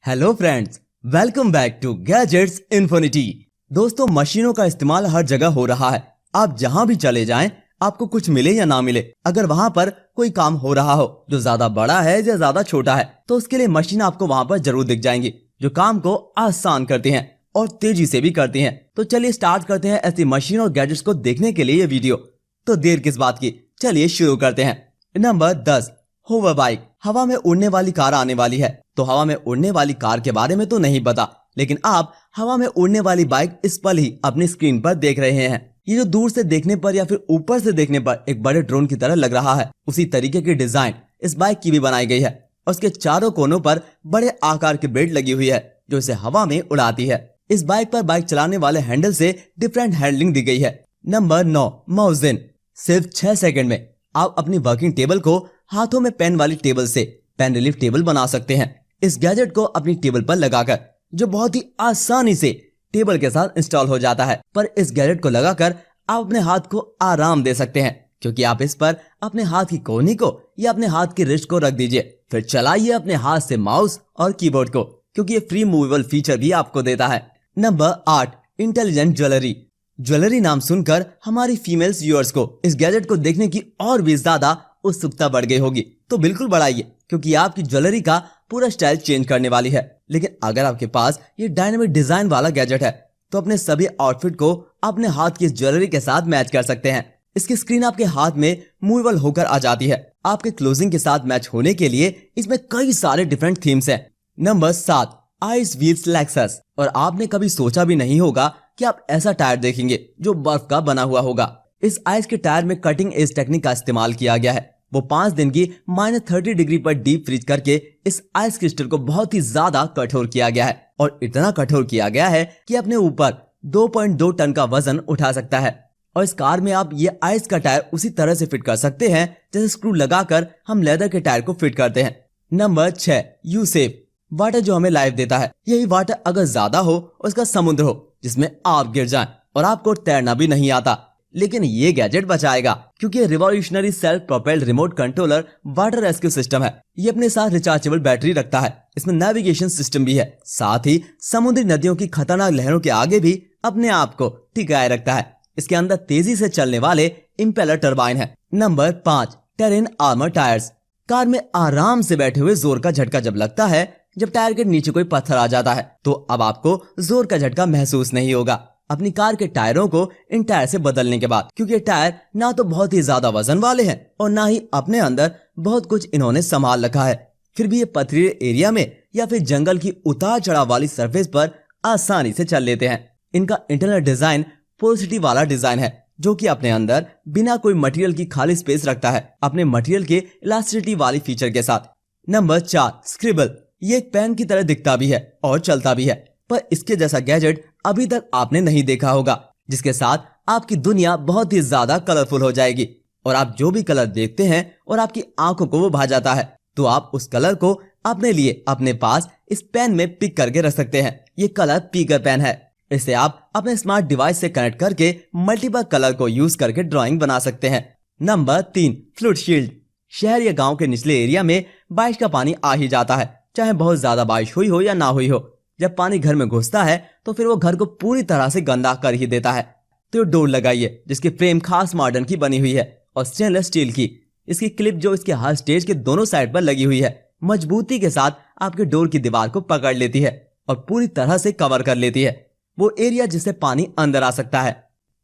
Hello friends, welcome back to gadgets infinity. दोस्तों, मशीनों का इस्तेमाल हर जगह हो रहा है। आप जहां भी चले जाएं, आपको कुछ मिले या ना मिले, अगर वहां पर कोई काम हो रहा हो जो ज्यादा बड़ा है या ज्यादा छोटा है, तो उसके लिए मशीन आपको वहां पर जरूर दिख जाएंगी, जो काम को आसान करती हैं और तेजी से भी करती हैं। तो चलिए स्टार्ट करते हैं ऐसी मशीन और गैजेट्स को देखने के लिए ये वीडियो। तो देर किस बात की, चलिए शुरू करते हैं। Number 10, hover bike. हवा में उड़ने वाली कार आने वाली है। तो हवा में उड़ने वाली कार के बारे में तो नहीं पता, लेकिन आप हवा में उड़ने वाली बाइक इस पल ही अपनी स्क्रीन पर देख रहे हैं। ये जो दूर से देखने पर या फिर ऊपर से देखने पर एक बड़े ड्रोन की तरह लग रहा है, उसी तरीके की डिजाइन इस बाइक की भी बनाई गई है और उसके चारों कोनों पर बड़े आकार की बेल्ट लगी हुई है जो इसे हवा में उड़ाती है। इस बाइक पर बाइक चलाने वाले हैंडल से डिफरेंट हैंडलिंग दी गई है। नंबर 9, माउजिन। सिर्फ 6 सेकंड में आप अपनी वर्किंग टेबल को हाथों में पेन वाली टेबल से पेन रिलीफ टेबल बना सकते हैं। इस गैजेट को अपनी टेबल पर लगाकर, जो बहुत ही आसानी से टेबल के साथ इंस्टॉल हो जाता है, पर इस गैजेट को लगाकर आप अपने हाथ को आराम दे सकते हैं, क्योंकि आप इस पर अपने हाथ की कोहनी को या अपने हाथ की रिस्ट को रख दीजिए, फिर चलाइए अपने हाथ से माउस और कीबोर्ड को, क्योंकि ये फ्री मूवेबल फीचर भी आपको देता है। Number 8, intelligent jewellery. ज्वेलरी नाम सुनकर हमारी फीमेल व्यूअर्स को इस गैजेट को देखने की और भी ज्यादा उत्सुकता बढ़ गई होगी। तो बिल्कुल बढ़ाइए, क्योंकि आपकी ज्वेलरी का पूरा स्टाइल चेंज करने वाली है। लेकिन अगर आपके पास ये डायनामिक डिजाइन वाला गैजेट है, तो अपने सभी आउटफिट को अपने हाथ की ज्वेलरी के साथ मैच कर सकते हैं। इसकी स्क्रीन आपके हाथ में मूवेबल होकर आ जाती है। आपके क्लोजिंग के साथ मैच होने के लिए इसमें कई सारे डिफरेंट थीम्स हैं। Number 7, ice wheels Lexus. और आपने कभी सोचा भी नहीं होगा कि आप ऐसा टायर देखेंगे जो बर्फ का बना हुआ होगा। इस आइस के टायर में कटिंग एज टेक्निक का इस्तेमाल किया गया है। वो 5 दिन की -30 डिग्री पर डीप फ्रीज करके इस आइस क्रिस्टल को बहुत ही ज्यादा कठोर किया गया है, और इतना कठोर किया गया है कि अपने ऊपर 2.2 टन का वजन उठा सकता है। और इस कार में आप ये आइस का टायर उसी तरह से फिट कर सकते हैं जैसे स्क्रू लगाकर हम लेदर के टायर को फिट करते हैं। Number 6, you safe. वाटर जो हमें लाइफ देता है, यही वाटर अगर ज्यादा हो, उसका समुद्र हो जिसमें आप गिर जाएं और आपको तैरना भी नहीं आता, लेकिन ये गैजेट बचाएगा, क्योंकि ये revolutionary self propelled remote controller water rescue system है। ये अपने साथ रिचार्जेबल बैटरी रखता है। इसमें नेविगेशन सिस्टम भी है, साथ ही समुद्री नदियों की खतरनाक लहरों के आगे भी अपने आप को टिकाए रखता है। इसके अंदर तेजी से चलने वाले इम्पेलर टरबाइन है। Number 5, terrain armour tyres. Car में आराम से बैठे हुए जोर का झटका जब लगता है, जब टायर के नीचे कोई पत्थर आ जाता है, तो अब आपको जोर का झटका महसूस नहीं होगा अपनी कार के टायरों को इन टायर से बदलने के बाद, क्योंकि टायर ना तो बहुत ही ज्यादा वजन वाले हैं और ना ही अपने अंदर बहुत कुछ इन्होंने संभाल रखा है। फिर भी ये पथरीले एरिया में या फिर जंगल की उतार चढ़ाव वाली सरफेस पर आसानी से चल लेते हैं। इनका इंटरनल डिजाइन पोरोसिटी वाला डिजाइन है, जो कि अपने अंदर बिना कोई मटेरियल की खाली स्पेस रखता है, अपने मटेरियल के इलास्टिसिटी वाली फीचर के साथ। Number 4, scribble. ये एक पेन की तरह दिखता भी है और चलता भी है, पर इसके जैसा गैजेट अभी तक आपने नहीं देखा होगा, जिसके साथ आपकी दुनिया बहुत ही ज्यादा कलरफुल हो जाएगी और आप जो भी कलर देखते हैं और आपकी आंखों को वो भा जाता है, तो आप उस कलर को अपने लिए अपने पास इस पेन में पिक करके रख सकते हैं। ये कलर पिकर पेन है। इसे आप अपने स्मार्ट डिवाइस से कनेक्ट करके मल्टीपल कलर को यूज करके ड्राइंग बना सकते हैं। Number 3, flood shield. शहर या गाँव के निचले एरिया में बारिश का पानी आ ही जाता है, चाहे बहुत ज्यादा बारिश हुई हो या ना हुई हो। जब पानी घर में घुसता है तो फिर वो घर को पूरी तरह से गंदा कर ही देता है। तो डोर लगाइए, जिसकी फ्रेम खास मॉडर्न की बनी हुई है और स्टेनलेस स्टील की। इसकी क्लिप जो इसके हर स्टेज के दोनों साइड पर लगी हुई है, मजबूती के साथ आपके डोर की दीवार को पकड़ लेती है और पूरी तरह से कवर कर लेती है वो एरिया जिससे पानी अंदर आ सकता है।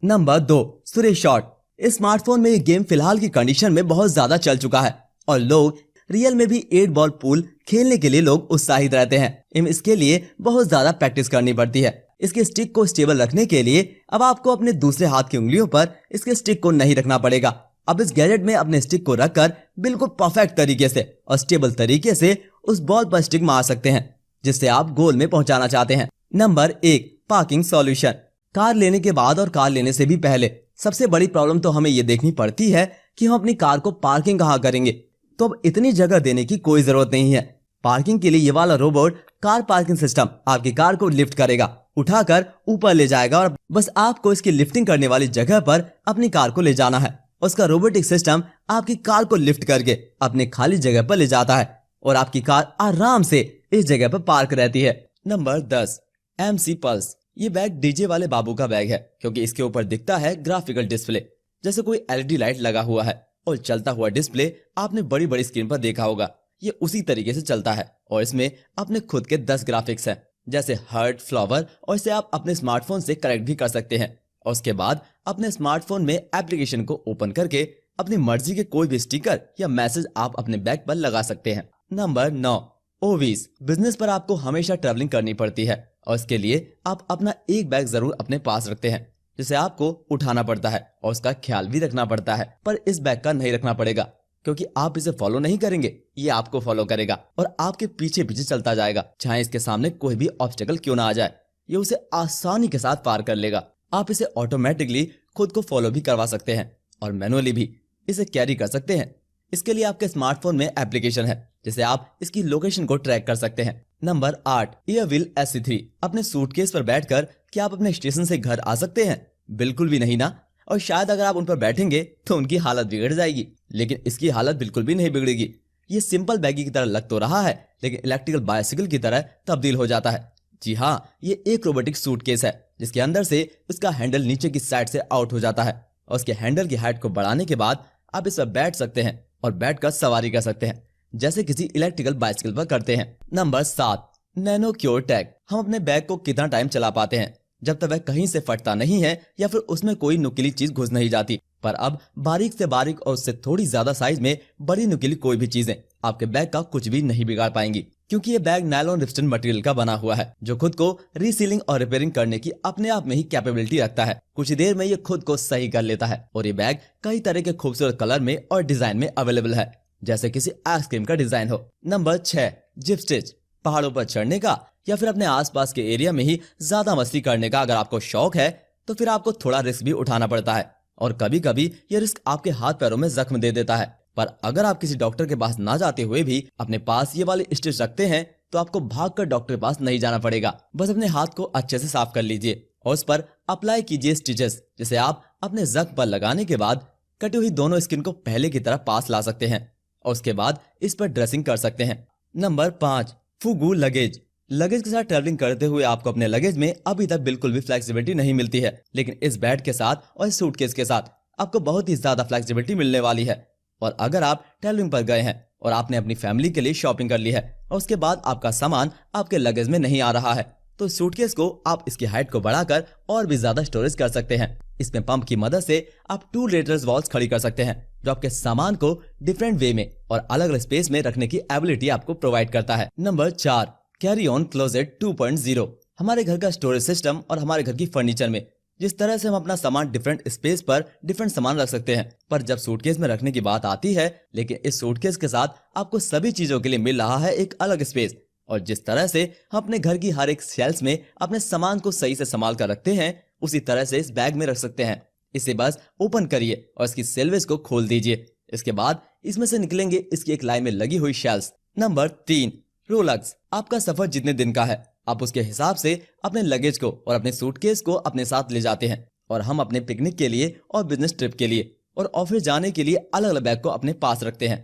नंबर 2, सुरे शॉट। इस स्मार्टफोन में ये गेम फिलहाल की कंडीशन में बहुत ज्यादा चल चुका है और लोग रियल में भी 8 बॉल पूल खेलने के लिए लोग उत्साहित रहते हैं। इसके लिए बहुत ज्यादा प्रैक्टिस करनी पड़ती है। इसके स्टिक को स्टेबल रखने के लिए अब आपको अपने दूसरे हाथ की उंगलियों पर इसके स्टिक को नहीं रखना पड़ेगा। अब इस गैजेट में अपने स्टिक को रखकर बिल्कुल परफेक्ट तरीके से और स्टेबल तरीके से उस बॉल पर स्टिक मार सकते हैं, जिससे आप गोल में पहुंचाना चाहते हैं। Number 1, parking solution. कार लेने के बाद और कार लेने से भी पहले सबसे बड़ी प्रॉब्लम तो हमें ये देखनी पड़ती है कि हम अपनी कार को पार्किंग कहाँ करेंगे। तो अब इतनी जगह देने की कोई जरूरत नहीं है। पार्किंग के लिए ये वाला रोबोट कार पार्किंग सिस्टम आपकी कार को लिफ्ट करेगा, उठाकर ऊपर ले जाएगा और बस आपको इसकी लिफ्टिंग करने वाली जगह पर अपनी कार को ले जाना है। उसका रोबोटिक सिस्टम आपकी कार को लिफ्ट करके अपने खाली जगह पर ले जाता है और आपकी कार आराम से इस जगह पर पार्क रहती है। Number 10, MC pulse. ये बैग डीजे वाले बाबू का बैग है, क्योंकि इसके ऊपर दिखता है ग्राफिकल डिस्प्ले, जैसे कोई LED लाइट लगा हुआ है। और चलता हुआ डिस्प्ले आपने बड़ी बड़ी स्क्रीन पर देखा होगा, ये उसी तरीके से चलता है। और इसमें अपने खुद के 10 ग्राफिक्स हैं, जैसे हार्ट, फ्लावर, और इसे आप अपने स्मार्टफोन से कनेक्ट भी कर सकते हैं। और उसके बाद अपने स्मार्टफोन में एप्लीकेशन को ओपन करके अपनी मर्जी के कोई भी स्टिकर या मैसेज आप अपने बैग पर लगा सकते हैं। नंबर 9, ओवीज। बिजनेस पर आपको हमेशा ट्रैवलिंग करनी पड़ती है, और इसके लिए आप अपना एक बैग जरूर अपने पास रखते हैं, जिसे आपको उठाना पड़ता है और उसका ख्याल भी रखना पड़ता है। पर इस बैग का नहीं रखना पड़ेगा, क्योंकि आप इसे फॉलो नहीं करेंगे, ये आपको फॉलो करेगा और आपके पीछे पीछे चलता जाएगा। चाहे इसके सामने कोई भी ऑब्स्टेकल क्यों ना आ जाए, ये उसे आसानी के साथ पार कर लेगा। आप इसे ऑटोमेटिकली खुद को फॉलो भी करवा सकते हैं और मैनुअली भी इसे कैरी कर सकते हैं। इसके लिए आपके स्मार्टफोन में एप्लीकेशन है, जिसे आप इसकी लोकेशन को ट्रैक कर सकते हैं। Number 8, एयरव्हील SC3। अपने सूटकेस पर बैठकर क्या आप अपने स्टेशन से घर आ सकते हैं? बिल्कुल भी नहीं ना। और शायद अगर आप उन पर बैठेंगे तो उनकी हालत बिगड़ जाएगी, लेकिन इसकी हालत बिल्कुल भी नहीं बिगड़ेगी। ये सिंपल बैगी की तरह लग तो रहा है, लेकिन इलेक्ट्रिकल बाइसिकल की तरह तब्दील हो जाता है। जी हाँ, ये एक रोबोटिक सूटकेस है, जिसके अंदर से इसका हैंडल नीचे की साइड से आउट हो जाता है और उसके हैंडल की हाइट को बढ़ाने के बाद आप इस पर बैठ सकते हैं और बैठकर सवारी कर सकते हैं, जैसे किसी इलेक्ट्रिकल बाइसिकल पर करते हैं। Number 7, nano cure tag. हम अपने बैग को कितना टाइम चला पाते हैं, जब तक वह कहीं से फटता नहीं है या फिर उसमें कोई नुकीली चीज घुस नहीं जाती। पर अब बारीक से बारीक और उससे थोड़ी ज्यादा साइज में बड़ी नुकीली कोई भी चीजें आपके बैग का कुछ भी नहीं बिगाड़ पाएंगी, क्योंकि ये बैग नायलॉन रिप्स्टन मटेरियल का बना हुआ है, जो खुद को रीसीलिंग और रिपेयरिंग करने की अपने आप में ही कैपेबिलिटी रखता है। कुछ ही देर में ये खुद को सही कर लेता है। और ये बैग कई तरह के खूबसूरत कलर में और डिजाइन में अवेलेबल है, जैसे किसी आइसक्रीम का डिजाइन हो। Number 6, zip stitch. पहाड़ों पर चढ़ने का या फिर अपने आसपास के एरिया में ही ज्यादा मस्ती करने का अगर आपको शौक है, तो फिर आपको थोड़ा रिस्क भी उठाना पड़ता है और कभी कभी ये रिस्क आपके हाथ पैरों में जख्म दे देता है। पर अगर आप किसी डॉक्टर के पास ना जाते हुए भी अपने पास ये वाले स्टिच रखते हैं, तो आपको भागकर डॉक्टर के पास नहीं जाना पड़ेगा। बस अपने हाथ को अच्छे से साफ कर लीजिए और उस पर अप्लाई कीजिए स्टिचेस, जिसे आप अपने जख्म पर लगाने के बाद कटी हुई दोनों स्किन को पहले की तरह पास ला सकते हैं और उसके बाद इस पर ड्रेसिंग कर सकते हैं। Number 5, फुगू luggage. लगेज के साथ ट्रैवलिंग करते हुए आपको अपने लगेज में अभी तक बिल्कुल भी फ्लेक्सिबिलिटी नहीं मिलती है, लेकिन इस बैग के साथ और इस सूटकेस के साथ आपको बहुत ही ज्यादा फ्लेक्सिबिलिटी मिलने वाली है। और अगर आप ट्रैवलिंग पर गए हैं और आपने अपनी फैमिली के लिए शॉपिंग कर ली है और उसके बाद आपका सामान आपके लगेज में नहीं आ रहा है, तो सूटकेस को आप इसकी हाइट को बढ़ाकर और भी ज्यादा स्टोरेज कर सकते हैं। इसमें पंप की मदद से आप 2 लीटर्स वॉल्स खड़ी कर सकते हैं, जो आपके सामान को डिफरेंट वे में और अलग अलग स्पेस में रखने की एबिलिटी आपको प्रोवाइड करता है। Number 4, carry on closet 2.0। हमारे घर का स्टोरेज सिस्टम और हमारे घर की फर्नीचर में जिस तरह से हम अपना सामान डिफरेंट स्पेस पर डिफरेंट सामान रख सकते हैं, पर जब सूटकेस में रखने की बात आती है, लेकिन इस सूटकेस के साथ आपको सभी चीजों के लिए मिल रहा है एक अलग स्पेस। और जिस तरह से हम अपने घर की हर एक शेल्फ में अपने सामान को सही से संभाल कर रखते हैं, उसी तरह से इस बैग में रख सकते हैं। इसे बस ओपन करिए और इसकी सेलवेज को खोल दीजिए। इसके बाद इसमें से निकलेंगे इसकी एक लाइन में लगी हुई शेल्स। नंबर 3, रोलक्स। आपका सफर जितने दिन का है, आप उसके हिसाब से अपने लगेज को और अपने सूटकेस को अपने साथ ले जाते हैं। और हम अपने पिकनिक के लिए और बिजनेस ट्रिप के लिए और ऑफिस जाने के लिए अलग अलग बैग को अपने पास रखते हैं।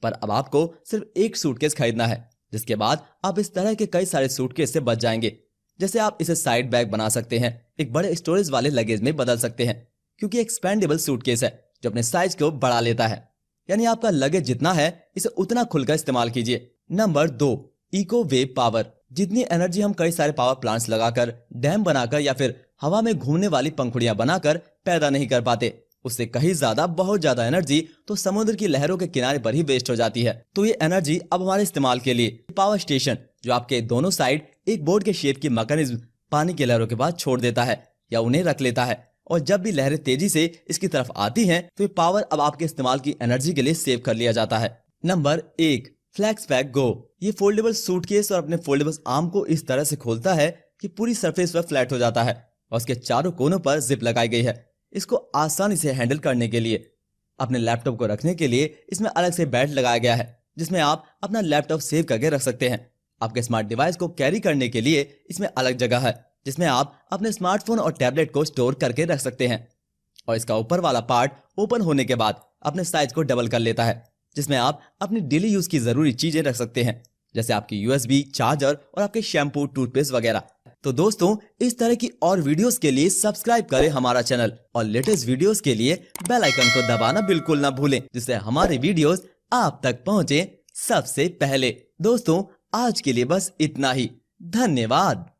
पर अब आपको सिर्फ एक सूटकेस खरीदना है, जिसके बाद आप इस तरह के कई सारे सूटकेस से बच जाएंगे। जैसे आप इसे साइड बैग बना सकते हैं, एक बड़े स्टोरेज वाले लगेज में बदल सकते हैं, क्योंकि एक्सपेंडेबल सूटकेस है जो अपने साइज को बढ़ा लेता है। यानी आपका लगेज जितना है, इसे उतना खुलकर इस्तेमाल कीजिए। Number 2, eco wave power. जितनी एनर्जी हम कई सारे पावर प्लांट्स लगाकर, डैम बनाकर या फिर हवा में घूमने वाली पंखुड़ियां बनाकर पैदा नहीं कर पाते, उससे कहीं ज्यादा बहुत ज्यादा एनर्जी तो समुद्र की लहरों के किनारे पर ही वेस्ट हो जाती है। तो ये एनर्जी अब हमारे इस्तेमाल के लिए पावर स्टेशन, जो आपके दोनों साइड एक बोर्ड के शेप की मैकेनिज्म पानी की लहरों के बाद छोड़ देता है या उन्हें रख लेता है, और जब भी लहरें तेजी से इसकी तरफ आती हैं, तो ये पावर अब आपके इस्तेमाल की एनर्जी के लिए सेव कर लिया जाता है। नंबर 1, फ्लैक्स पैक गो। ये फोल्डेबल सूटकेस और अपने फोल्डेबल आर्म को इस तरह से खोलता है कि पूरी सरफेस पर फ्लैट हो जाता है और उसके चारों कोनों पर जिप लगाई गई है। इसको आसानी से हैंडल करने के लिए अपने लैपटॉप को रखने के लिए इसमें अलग से बेल्ट लगाया गया है, जिसमें आप अपना लैपटॉप सेव करके रख सकते हैं। आपके स्मार्ट डिवाइस को कैरी करने के लिए इसमें अलग जगह है, जिसमें आप अपने स्मार्टफोन और टैबलेट को स्टोर करके रख सकते हैं। और इसका ऊपर वाला पार्ट ओपन होने के बाद अपने साइज को डबल कर लेता है, जिसमें आप अपनी डेली यूज की जरूरी चीजें रख सकते हैं, जैसे आपकी यूएसबी, चार्जर और आपके शैम्पू, टूथपेस्ट वगैरह। तो दोस्तों, इस तरह की और वीडियोस के लिए सब्सक्राइब करें हमारा चैनल और लेटेस्ट वीडियोस के लिए बेल आइकन को दबाना बिल्कुल ना भूलें, जिससे हमारे वीडियोस आप तक पहुंचे सबसे पहले। दोस्तों, आज के लिए बस इतना ही। धन्यवाद।